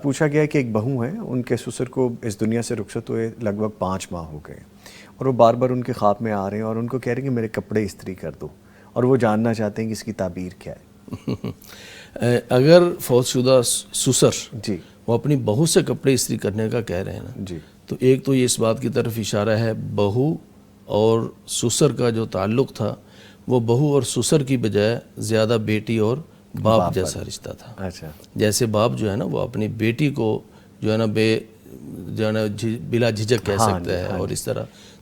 پوچھا گیا کہ ایک بہو ہیں، ان کے سسر کو اس دنیا سے رخصت ہوئے لگ بھگ 5 ماہ ہو گئے، اور وہ بار بار ان کے خواب میں آ رہے ہیں اور ان کو کہہ رہے ہیں کہ میرے کپڑے استری کر دو، اور وہ جاننا چاہتے ہیں کہ اس کی تعبیر کیا ہے۔ اگر فوت شدہ سسر جی وہ اپنی بہو سے کپڑے استری کرنے کا کہہ رہے ہیں نا، جی تو ایک تو یہ اس بات کی طرف اشارہ ہے، بہو اور سسر کا جو تعلق تھا وہ بہو اور سسر کی بجائے زیادہ بیٹی اور باپ جیسا رشتہ تھا۔ اچھا جیسے باپ جو ہے نا وہ اپنی بیٹی کو جو ہے نا بلا جھجک کہہ سکتا ہے، اور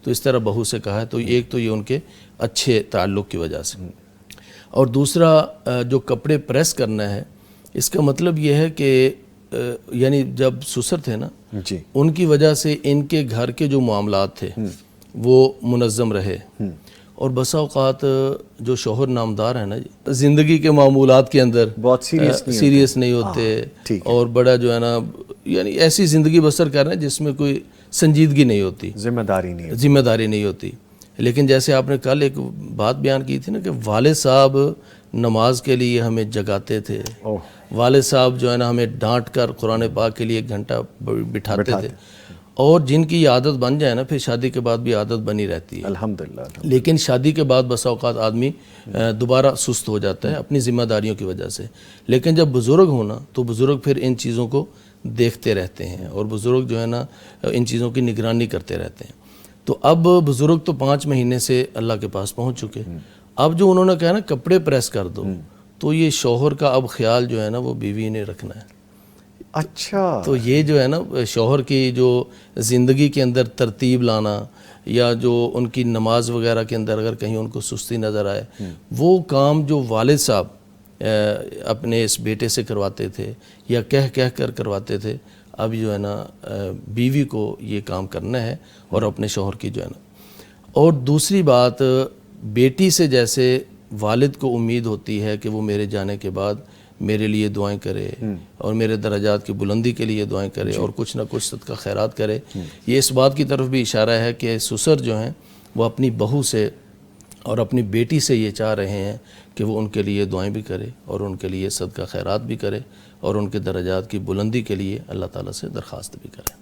اس طرح بہو سے کہا ہے، تو ایک تو یہ ان کے اچھے تعلق کی وجہ سے، اور دوسرا جو کپڑے پریس کرنا ہے اس کا مطلب یہ ہے کہ یعنی جب سسر تھے نا جی ان کی وجہ سے ان کے گھر کے جو معاملات تھے وہ منظم رہے، اور بسا اوقات جو شوہر نامدار ہیں نا زندگی کے معمولات کے اندر بہت سیریس نہیں ہوتے، اور بڑا جو ہے نا یعنی ایسی زندگی بسر کر رہے ہیں جس میں کوئی سنجیدگی نہیں ہوتی، ذمہ داری نہیں ہوتی۔ لیکن جیسے آپ نے کل ایک بات بیان کی تھی نا کہ والد صاحب نماز کے لیے ہمیں جگاتے تھے، والد صاحب جو ہے نا ہمیں ڈانٹ کر قرآن پاک کے لیے 1 گھنٹہ بٹھاتے تھے، اور جن کی یہ عادت بن جائے نا پھر شادی کے بعد بھی عادت بنی رہتی ہے الحمدللہ۔ لیکن شادی کے بعد بسا اوقات آدمی دوبارہ سست ہو جاتا ہے اپنی ذمہ داریوں کی وجہ سے، لیکن جب بزرگ ہونا تو بزرگ پھر ان چیزوں کو دیکھتے رہتے ہیں، اور بزرگ جو ہے نا ان چیزوں کی نگرانی کرتے رہتے ہیں۔ تو اب بزرگ تو 5 مہینے سے اللہ کے پاس پہنچ چکے، اب جو انہوں نے کہا نا کپڑے پریس کر دو، تو یہ شوہر کا اب خیال جو ہے نا وہ بیوی نے رکھنا ہے۔ اچھا، تو یہ جو ہے نا شوہر کی جو زندگی کے اندر ترتیب لانا، یا جو ان کی نماز وغیرہ کے اندر اگر کہیں ان کو سستی نظر آئے، وہ کام جو والد صاحب اپنے اس بیٹے سے کرواتے تھے یا کہہ کر کرواتے تھے، اب جو ہے نا بیوی کو یہ کام کرنا ہے، اور اپنے شوہر کی جو ہے نا۔ اور دوسری بات، بیٹی سے جیسے والد کو امید ہوتی ہے کہ وہ میرے جانے کے بعد میرے لیے دعائیں کرے اور میرے درجات کی بلندی کے لیے دعائیں کرے اور کچھ نہ کچھ صدقہ خیرات کرے، یہ اس بات کی طرف بھی اشارہ ہے کہ سسر جو ہیں وہ اپنی بہو سے اور اپنی بیٹی سے یہ چاہ رہے ہیں کہ وہ ان کے لیے دعائیں بھی کرے اور ان کے لیے صدقہ خیرات بھی کرے اور ان کے درجات کی بلندی کے لیے اللہ تعالیٰ سے درخواست بھی کرے۔